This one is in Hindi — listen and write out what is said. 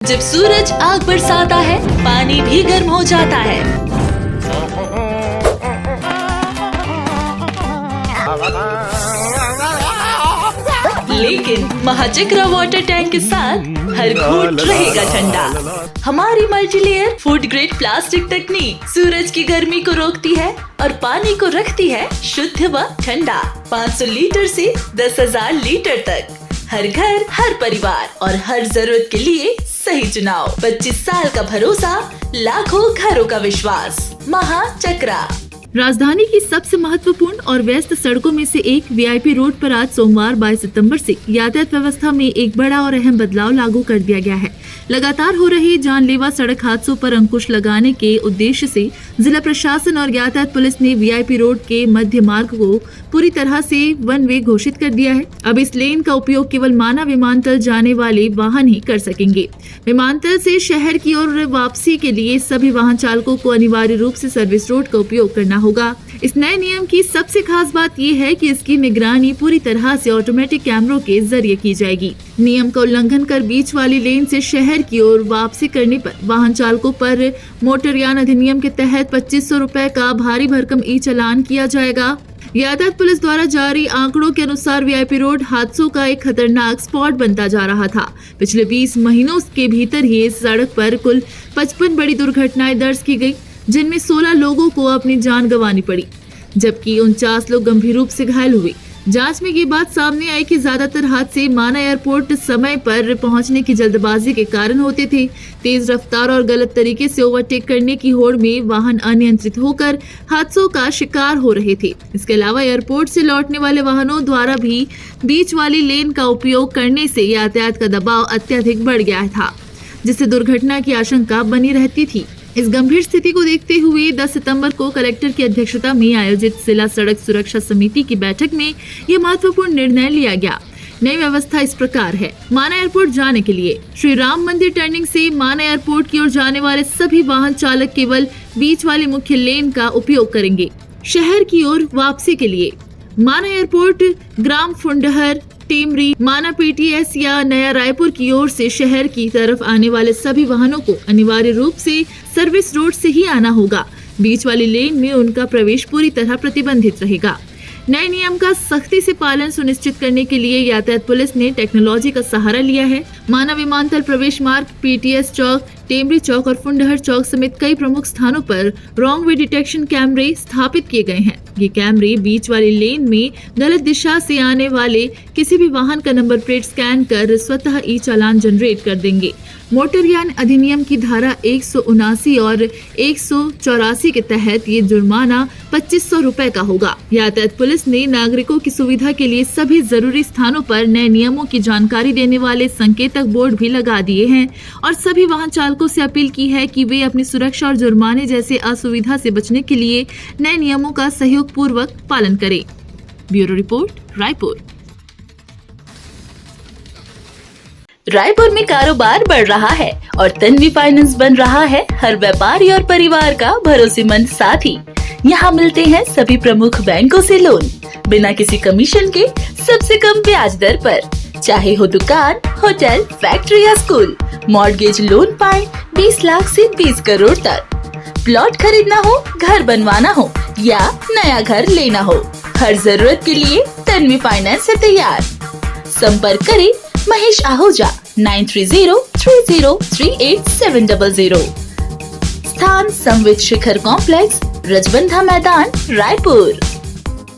जब सूरज आग बरसाता है, पानी भी गर्म हो जाता है। लेकिन महाचक्रा वाटर टैंक के साथ हर घूंट रहेगा ठंडा। हमारी मल्टीलेयर फूड ग्रेड प्लास्टिक तकनीक सूरज की गर्मी को रोकती है और पानी को रखती है शुद्ध व ठंडा। 500 लीटर से 10,000 लीटर तक, हर घर, हर परिवार और हर जरूरत के लिए सही चुनाव। 25 साल का भरोसा, लाखों घरों का विश्वास। महाचक्रा। राजधानी की सबसे महत्वपूर्ण और व्यस्त सड़कों में से एक वीआईपी रोड पर आज सोमवार 22 सितंबर से यातायात व्यवस्था में एक बड़ा और अहम बदलाव लागू कर दिया गया है। लगातार हो रही जानलेवा सड़क हादसों पर अंकुश लगाने के उद्देश्य से जिला प्रशासन और यातायात पुलिस ने वीआईपी रोड के मध्य मार्ग को पूरी तरह से वन वे घोषित कर दिया है। अब इस लेन का उपयोग केवल माना विमानतल जाने वाले वाहन ही कर सकेंगे। विमानतल से शहर की ओर वापसी के लिए सभी वाहन चालकों को अनिवार्य रूप से सर्विस रोड का उपयोग करना होगा। इस नए नियम की सबसे खास बात ये है कि इसकी निगरानी पूरी तरह से ऑटोमेटिक कैमरों के जरिए की जाएगी। नियम का उल्लंघन कर बीच वाली लेन से शहर की ओर वापसी करने पर वाहन चालकों पर मोटरयान अधिनियम के तहत 2500 रुपए का भारी भरकम ई चालान किया जाएगा। यातायात पुलिस द्वारा जारी आंकड़ों के अनुसार वीआईपी रोड हादसों का एक खतरनाक स्पॉट बनता जा रहा था। पिछले 20 महीनों के भीतर ही इस सड़क पर कुल 55 बड़ी दुर्घटनाएं दर्ज की गई, जिनमें 16 लोगों को अपनी जान गंवानी पड़ी, जबकि 49 लोग गंभीर रूप से घायल हुए। जांच में ये बात सामने आई कि ज्यादातर हादसे माना एयरपोर्ट समय पर पहुंचने की जल्दबाजी के कारण होते थे। तेज रफ्तार और गलत तरीके से ओवरटेक करने की होड़ में वाहन अनियंत्रित होकर हादसों का शिकार हो रहे थे। इसके अलावा एयरपोर्ट से लौटने वाले वाहनों द्वारा भी बीच वाली लेन का उपयोग करने से यातायात का दबाव अत्यधिक बढ़ गया था, जिससे दुर्घटना की आशंका बनी रहती थी। इस गंभीर स्थिति को देखते हुए 10 सितंबर को कलेक्टर की अध्यक्षता में आयोजित जिला सड़क सुरक्षा समिति की बैठक में यह महत्वपूर्ण निर्णय लिया गया। नई व्यवस्था इस प्रकार है। माना एयरपोर्ट जाने के लिए श्री राम मंदिर टर्निंग से माना एयरपोर्ट की ओर जाने वाले सभी वाहन चालक केवल बीच वाली मुख्य लेन का उपयोग करेंगे। शहर की ओर वापसी के लिए माना एयरपोर्ट, ग्राम फुंडहर, टेमरी, माना पीटीएस या नया रायपुर की ओर से शहर की तरफ आने वाले सभी वाहनों को अनिवार्य रूप से सर्विस रोड से ही आना होगा। बीच वाली लेन में उनका प्रवेश पूरी तरह प्रतिबंधित रहेगा। नए नियम का सख्ती से पालन सुनिश्चित करने के लिए यातायात पुलिस ने टेक्नोलॉजी का सहारा लिया है। माना विमानतल प्रवेश मार्ग, पीटीएस चौक, टेमरी चौक और फुंडहर चौक समेत कई प्रमुख स्थानों पर रॉन्ग वे डिटेक्शन कैमरे स्थापित किए गए हैं। ये कैमरे बीच वाली लेन में गलत दिशा से आने वाले किसी भी वाहन का नंबर प्लेट स्कैन कर स्वतः ई चालान जनरेट कर देंगे। मोटरयान अधिनियम की धारा 179 और 184 के तहत ये जुर्माना 2500 रुपए का होगा। यातायात पुलिस ने नागरिकों की सुविधा के लिए सभी जरूरी स्थानों पर नए नियमों की जानकारी देने वाले संकेतक बोर्ड भी लगा दिए हैं और सभी वाहन चालकों से अपील की है कि वे अपनी सुरक्षा और जुर्माने जैसे असुविधा से बचने के लिए नए नियमों का सहयोग पूर्वक पालन करें। Bureau report, Raipur. रायपुर में कारोबार बढ़ रहा है और तन्वी फाइनेंस बन रहा है हर व्यापारी और परिवार का भरोसेमंद साथी। यहाँ मिलते हैं सभी प्रमुख बैंकों से लोन बिना किसी कमीशन के सबसे कम ब्याज दर पर। चाहे हो दुकान, होटल, फैक्ट्री या स्कूल, मॉर्गेज लोन पाए 20 लाख से 20 करोड़ तक। प्लॉट खरीदना हो, घर बनवाना हो या नया घर लेना हो, हर जरूरत के लिए तन्वी फाइनेंस है तैयार। संपर्क करें महेश आहूजा 9303038700। स्थान संवित शिखर कॉम्प्लेक्स, रजबंधा मैदान, रायपुर।